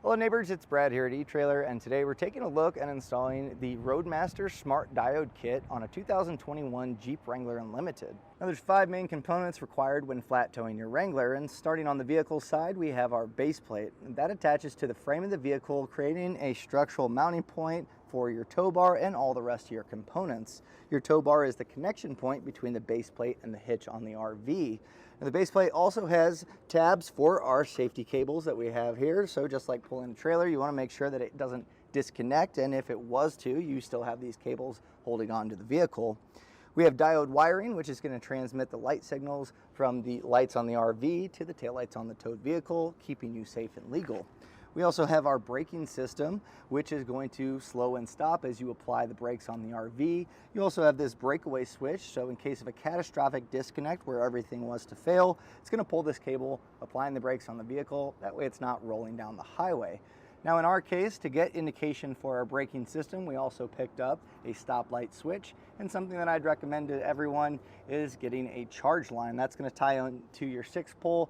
Hello neighbors, it's Brad here at eTrailer, and today we're taking a look at installing the Roadmaster Smart Diode Kit on a 2021 Jeep Wrangler Unlimited. Now there's 5 main components required when flat towing your Wrangler, and starting on the vehicle side we have our base plate. That attaches to the frame of the vehicle, creating a structural mounting point for your tow bar and all the rest of your components. Your tow bar is the connection point between the base plate and the hitch on the RV. And the base plate also has tabs for our safety cables that we have here. So just like pulling a trailer, you want to make sure that it doesn't disconnect, and if it was to, you still have these cables holding on to the vehicle. We have diode wiring, which is going to transmit the light signals from the lights on the RV to the taillights on the towed vehicle, keeping you safe and legal. We also have our braking system, which is going to slow and stop as you apply the brakes on the RV. You also have this breakaway switch, so in case of a catastrophic disconnect where everything was to fail, it's going to pull this cable, applying the brakes on the vehicle. That way it's not rolling down the highway. Now in our case, to get indication for our braking system, we also picked up a stoplight switch, and something that I'd recommend to everyone is getting a charge line. That's going to tie on to your 6-pole,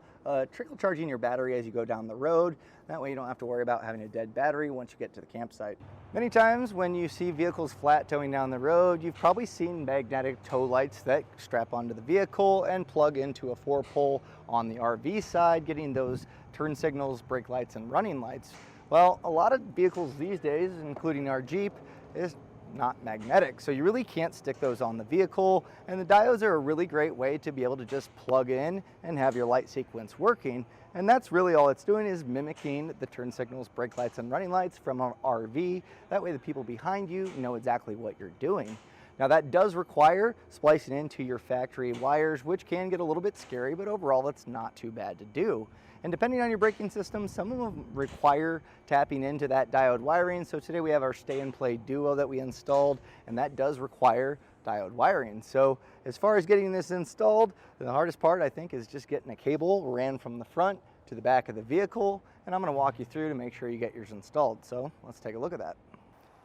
trickle charging your battery as you go down the road. That way you don't have to worry about having a dead battery once you get to the campsite. Many times when you see vehicles flat towing down the road, you've probably seen magnetic tow lights that strap onto the vehicle and plug into a 4-pole on the RV side, getting those turn signals, brake lights, and running lights. Well, a lot of vehicles these days, including our Jeep, is not magnetic, so you really can't stick those on the vehicle, and the diodes are a really great way to be able to just plug in and have your light sequence working. And that's really all it's doing, is mimicking the turn signals, brake lights, and running lights from our RV. That way the people behind you know exactly what you're doing. Now that does require splicing into your factory wires, which can get a little bit scary, but overall it's not too bad to do. And depending on your braking system, some of them require tapping into that diode wiring. So today we have our Stay and Play Duo that we installed, and that does require diode wiring. So as far as getting this installed, the hardest part I think is just getting a cable ran from the front to the back of the vehicle, and I'm going to walk you through to make sure you get yours installed. So let's take a look at that.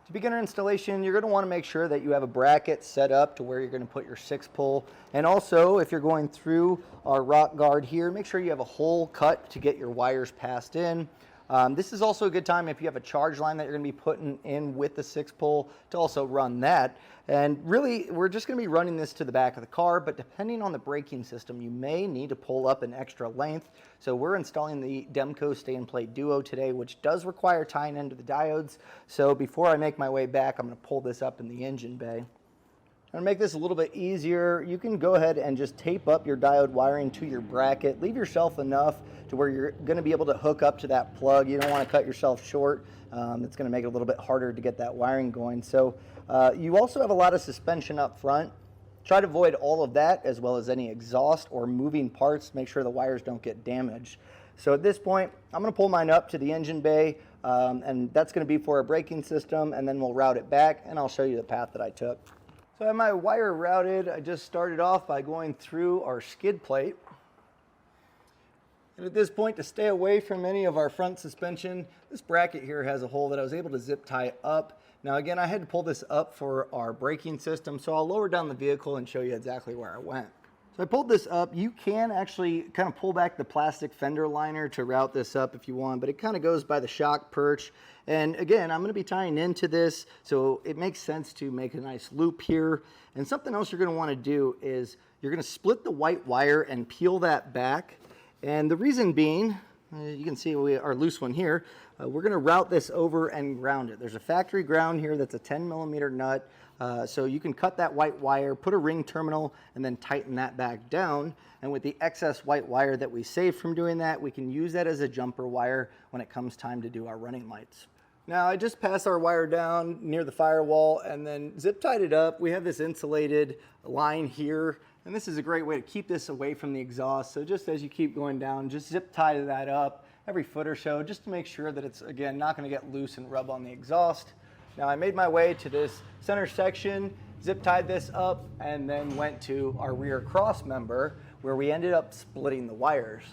To begin our installation, you're going to want to make sure that you have a bracket set up to where you're going to put your 6-pole. And also, if you're going through our rock guard here, make sure you have a hole cut to get your wires passed in. This is also a good time if you have a charge line that you're going to be putting in with the 6-pole to also run that. And really, we're just going to be running this to the back of the car, but depending on the braking system, you may need to pull up an extra length. So we're installing the Demco Stay and Play Duo today, which does require tying into the diodes. So before I make my way back, I'm going to pull this up in the engine bay. To make this a little bit easier, you can go ahead and just tape up your diode wiring to your bracket. Leave yourself enough to where you're going to be able to hook up to that plug. You don't want to cut yourself short. It's going to make it a little bit harder to get that wiring going. So you also have a lot of suspension up front. Try to avoid all of that, as well as any exhaust or moving parts. Make sure the wires don't get damaged. So at this point, I'm going to pull mine up to the engine bay, and that's going to be for a braking system, and then we'll route it back, and I'll show you the path that I took. So I have my wire routed. I just started off by going through our skid plate. And at this point, to stay away from any of our front suspension, this bracket here has a hole that I was able to zip tie up. Now again, I had to pull this up for our braking system, so I'll lower down the vehicle and show you exactly where I went. So I pulled this up. You can actually kind of pull back the plastic fender liner to route this up if you want, but it kind of goes by the shock perch. And again, I'm going to be tying into this, so it makes sense to make a nice loop here. And something else you're going to want to do is you're going to split the white wire and peel that back. And the reason being, you can see our loose one here, we're going to route this over and ground it. There's a factory ground here that's a 10mm nut. So you can cut that white wire, put a ring terminal, and then tighten that back down. And with the excess white wire that we saved from doing that, we can use that as a jumper wire when it comes time to do our running lights. Now I just passed our wire down near the firewall and then zip tied it up. We have this insulated line here, and this is a great way to keep this away from the exhaust. So just as you keep going down, just zip tie that up every foot or so, just to make sure that it's, again, not going to get loose and rub on the exhaust. Now I made my way to this center section, zip tied this up, and then went to our rear cross member where we ended up splitting the wires.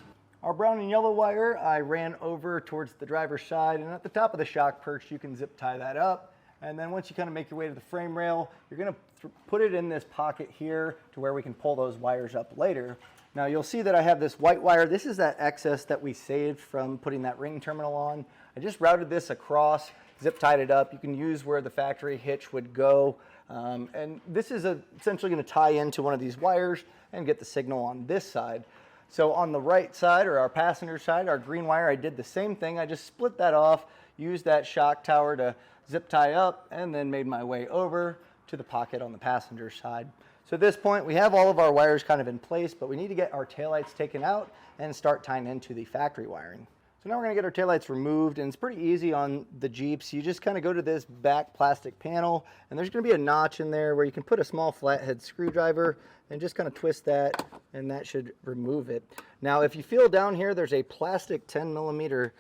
Our brown and yellow wire I ran over towards the driver's side, and at the top of the shock perch you can zip tie that up. And then once you kind of make your way to the frame rail, you're going to put it in this pocket here to where we can pull those wires up later. Now you'll see that I have this white wire. This is that excess that we saved from putting that ring terminal on. I just routed this across, zip tied it up. You can use where the factory hitch would go. And this is essentially going to tie into one of these wires and get the signal on this side. So on the right side, or our passenger side, our green wire, I did the same thing. I just split that off, used that shock tower to zip tie up, and then made my way over to the pocket on the passenger side. So at this point, we have all of our wires kind of in place, but we need to get our taillights taken out and start tying into the factory wiring. So now we're going to get our taillights removed, and it's pretty easy on the Jeeps. You just kind of go to this back plastic panel, and there's going to be a notch in there where you can put a small flathead screwdriver and just kind of twist that, and that should remove it. Now, if you feel down here, there's a plastic 10mm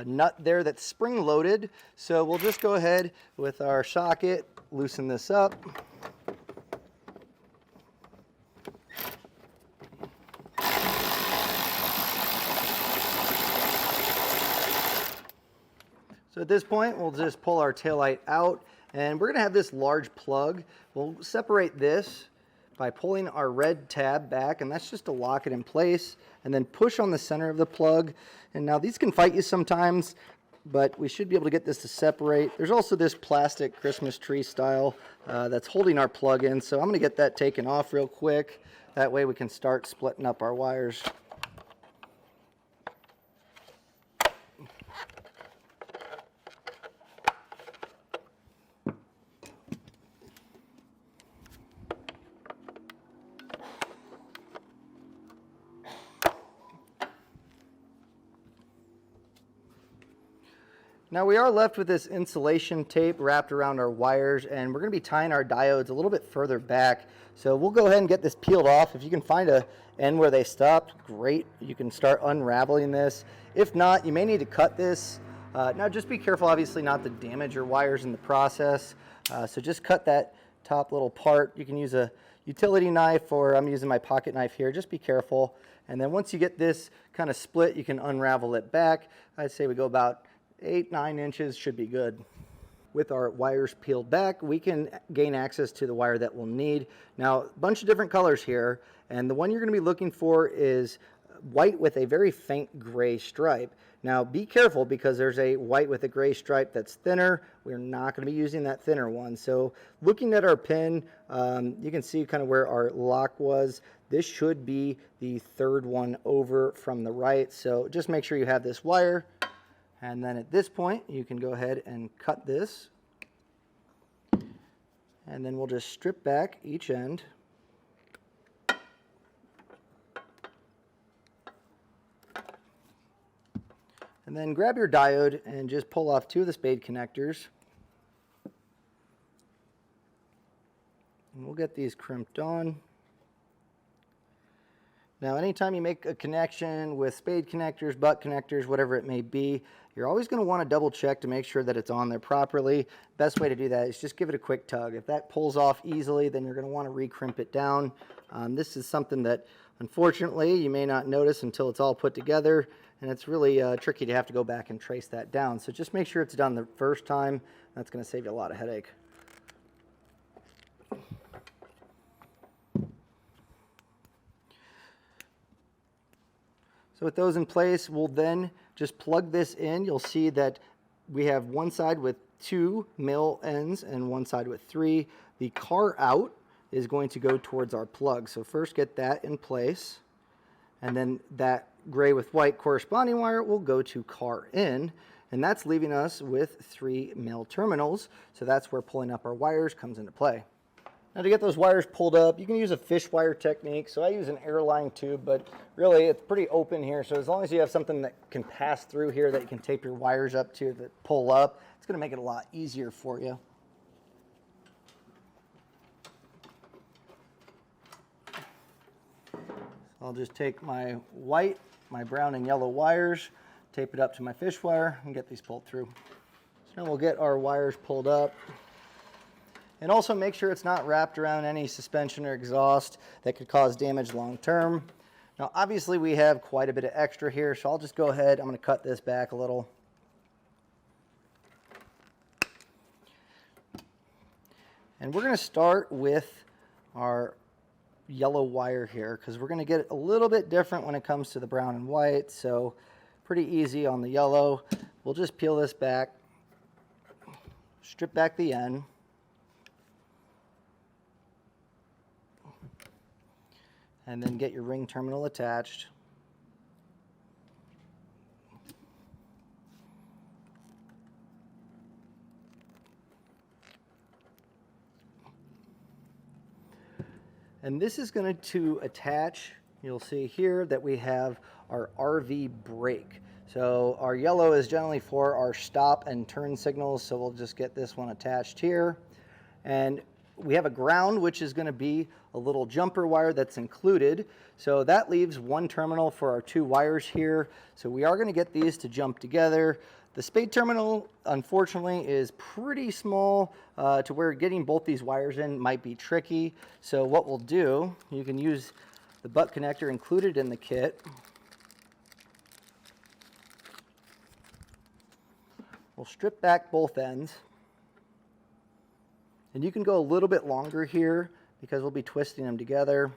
nut there that's spring-loaded. So we'll just go ahead with our socket, loosen this up. So at this point, we'll just pull our taillight out, and we're going to have this large plug. We'll separate this by pulling our red tab back, and that's just to lock it in place, and then push on the center of the plug. And now these can fight you sometimes, but we should be able to get this to separate. There's also this plastic Christmas tree style that's holding our plug in, so I'm going to get that taken off real quick. That way we can start splitting up our wires. Now we are left with this insulation tape wrapped around our wires, and we're going to be tying our diodes a little bit further back. So we'll go ahead and get this peeled off. If you can find a end where they stopped, great. You can start unraveling this. If not, you may need to cut this. Now just be careful, obviously, not to damage your wires in the process. So just cut that top little part. You can use a utility knife, or I'm using my pocket knife here. Just be careful. And then once you get this kind of split, you can unravel it back. I'd say we go about 8-9 inches should be good. With our wires peeled back, we can gain access to the wire that we'll need. Now, a bunch of different colors here, and the one you're going to be looking for is white with a very faint gray stripe. Now, be careful because there's a white with a gray stripe that's thinner. We're not going to be using that thinner one. So looking at our pin, you can see kind of where our lock was. This should be the third one over from the right. So just make sure you have this wire. And then at this point, you can go ahead and cut this. And then we'll just strip back each end. And then grab your diode and just pull off 2 of the spade connectors. And we'll get these crimped on. Now, anytime you make a connection with spade connectors, butt connectors, whatever it may be, you're always going to want to double check to make sure that it's on there properly. Best way to do that is just give it a quick tug. If that pulls off easily, then you're going to want to re-crimp it down. This is something that, unfortunately, you may not notice until it's all put together, and it's really tricky to have to go back and trace that down. So just make sure it's done the first time. That's going to save you a lot of headache. So with those in place, we'll then just plug this in. You'll see that we have one side with 2 male ends and one side with 3. The car out is going to go towards our plug. So first get that in place, and then that gray with white corresponding wire will go to car in, and that's leaving us with 3 male terminals. So that's where pulling up our wires comes into play. Now to get those wires pulled up, you can use a fish wire technique. So I use an airline tube, but really it's pretty open here. So as long as you have something that can pass through here that you can tape your wires up to that pull up, it's going to make it a lot easier for you. So I'll just take my white, my brown and yellow wires, tape it up to my fish wire, and get these pulled through. So now we'll get our wires pulled up. And also make sure it's not wrapped around any suspension or exhaust that could cause damage long term. Now obviously we have quite a bit of extra here, so I'll just go ahead, I'm going to cut this back a little. And we're going to start with our yellow wire here, because we're going to get it a little bit different when it comes to the brown and white. So pretty easy on the yellow. we'll just peel this back, strip back the end, and then get your ring terminal attached. And this is going to attach, you'll see here that we have our RV brake. So our yellow is generally for our stop and turn signals, so we'll just get this one attached here. And we have a ground, which is going to be a little jumper wire that's included. So that leaves one terminal for our 2 wires here. So we are going to get these to jump together. The spade terminal, unfortunately, is pretty small to where getting both these wires in might be tricky. So what we'll do, you can use the butt connector included in the kit. We'll strip back both ends. And you can go a little bit longer here because we'll be twisting them together.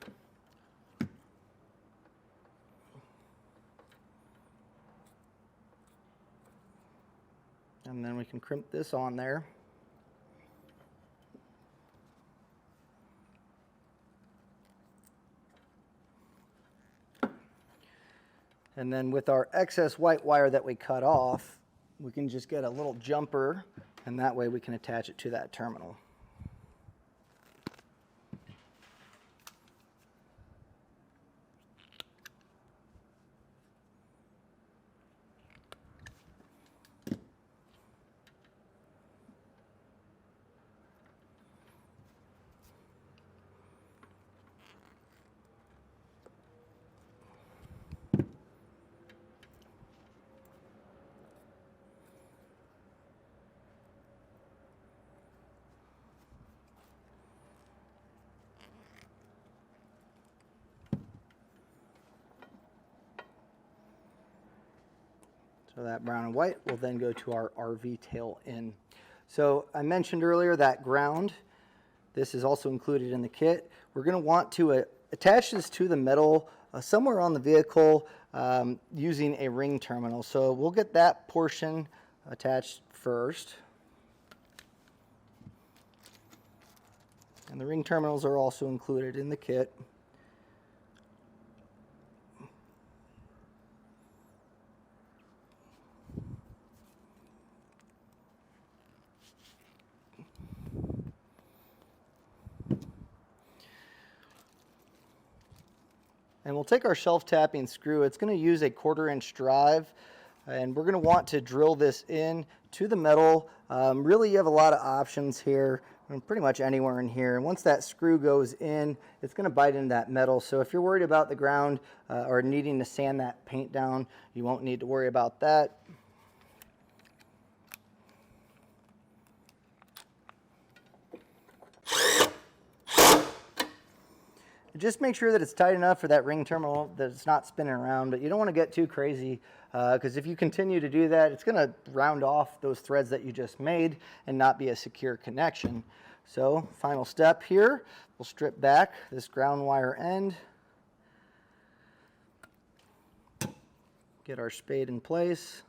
And then we can crimp this on there. And then with our excess white wire that we cut off, we can just get a little jumper, and that way we can attach it to that terminal. So that brown and white will then go to our RV tail in. So I mentioned earlier that ground, this is also included in the kit. We're going to want to attach this to the metal somewhere on the vehicle using a ring terminal. So we'll get that portion attached first. And the ring terminals are also included in the kit. And we'll take our self-tapping screw. It's going to use a 1/4-inch drive, and we're going to want to drill this in to the metal. Really, you have a lot of options here, pretty much anywhere in here. And once that screw goes in, it's going to bite into that metal. So if you're worried about the ground or needing to sand that paint down, you won't need to worry about that. Just make sure that it's tight enough for that ring terminal that it's not spinning around, but you don't want to get too crazy because if you continue to do that, it's going to round off those threads that you just made and not be a secure connection. So final step here, we'll strip back this ground wire end, get our spade in place.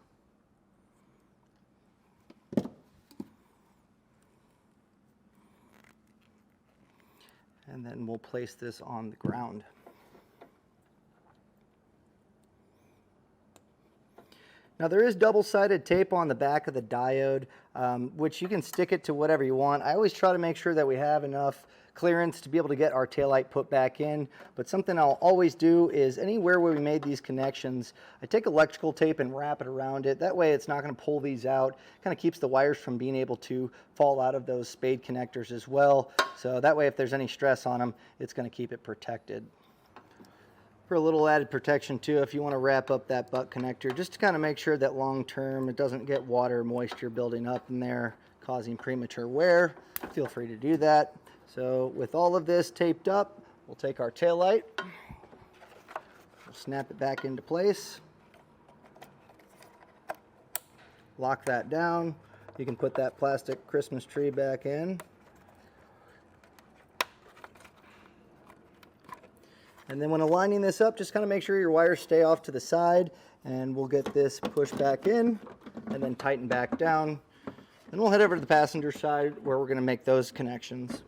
And then we'll place this on the ground. Now there is double-sided tape on the back of the diode, which you can stick it to whatever you want. I always try to make sure that we have enough clearance to be able to get our taillight put back in, but something I'll always do is anywhere where we made these connections, I take electrical tape and wrap it around it. That way it's not going to pull these out. Kind of keeps the wires from being able to fall out of those spade connectors as well. So that way if there's any stress on them, it's going to keep it protected. For a little added protection too, if you want to wrap up that butt connector, just to kind of make sure that long term it doesn't get water moisture building up in there causing premature wear, feel free to do that. So with all of this taped up, we'll take our taillight, we'll snap it back into place, lock that down. You can put that plastic Christmas tree back in. And then when aligning this up, just kind of make sure your wires stay off to the side, and we'll get this pushed back in. and then tighten back down. Then we'll head over to the passenger side where we're going to make those connections.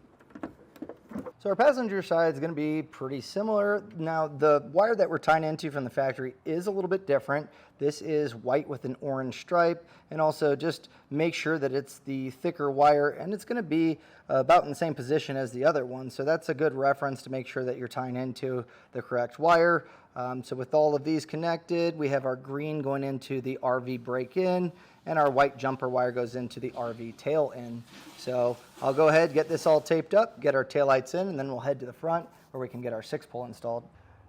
So our passenger side is going to be pretty similar. Now the wire that we're tying into from the factory is a little bit different. This is white with an orange stripe, and also just make sure that it's the thicker wire, and it's going to be about in the same position as the other one. So that's a good reference to make sure that you're tying into the correct wire. So with all of these connected, we have our green going into the RV break-in, and our white jumper wire goes into the RV tail in. So I'll go ahead, get this all taped up, get our taillights in, and then we'll head to the front where we can get our 6-pole installed.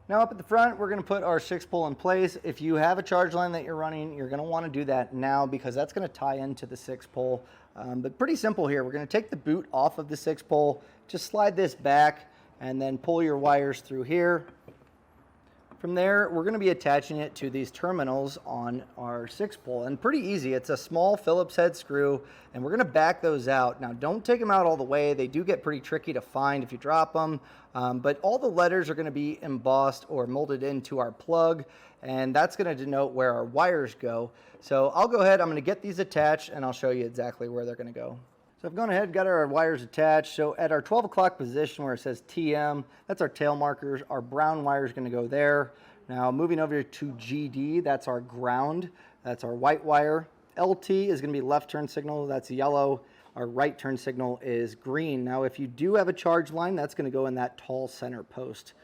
Now up at the front, we're going to put our 6-pole in place. If you have a charge line that you're running, you're going to want to do that now because that's going to tie into the 6-pole. But pretty simple here. We're going to take the boot off of the 6-pole, just slide this back, and then pull your wires through here. From there, we're going to be attaching it to these terminals on our 6-pole, and pretty easy. It's a small Phillips head screw, and we're going to back those out. Now, don't take them out all the way. They do get pretty tricky to find if you drop them, but all the letters are going to be embossed or molded into our plug, and that's going to denote where our wires go. So I'll go ahead, I'm going to get these attached, and I'll show you exactly where they're going to go. So I've gone ahead, got our wires attached. So at our 12 o'clock position where it says TM, that's our tail markers. Our brown wire is going to go there. Now moving over to GD, that's our ground. That's our white wire. LT is going to be left turn signal. That's yellow. Our right turn signal is green. Now if you do have a charge line, that's going to go in that tall center post.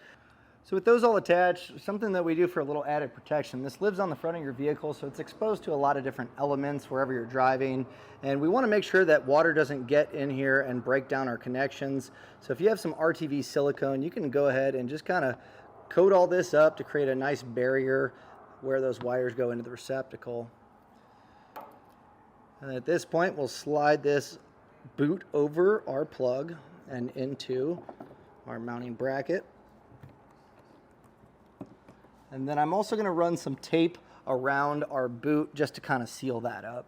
So with those all attached, something that we do for a little added protection, this lives on the front of your vehicle, so it's exposed to a lot of different elements wherever you're driving, and we want to make sure that water doesn't get in here and break down our connections. So if you have some RTV silicone, you can go ahead and just kind of coat all this up to create a nice barrier where those wires go into the receptacle. And at this point, we'll slide this boot over our plug and into our mounting bracket. And then I'm also going to run some tape around our boot just to kind of seal that up.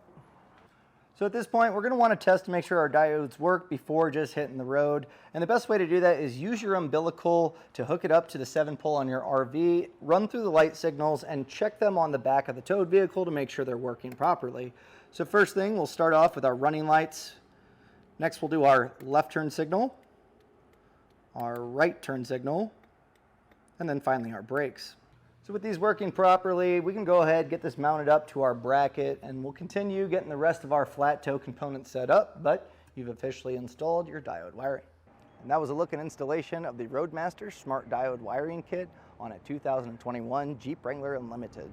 So at this point, we're going to want to test to make sure our diodes work before just hitting the road. And the best way to do that is use your umbilical to hook it up to the 7-pole on your RV, run through the light signals, and check them on the back of the towed vehicle to make sure they're working properly. So first thing, we'll start off with our running lights. Next, we'll do our left turn signal, our right turn signal, and then finally our brakes. So with these working properly, we can go ahead, get this mounted up to our bracket, and we'll continue getting the rest of our flat tow components set up, but you've officially installed your diode wiring. And that was a look and installation of the Roadmaster Smart Diode Wiring Kit on a 2021 Jeep Wrangler Unlimited.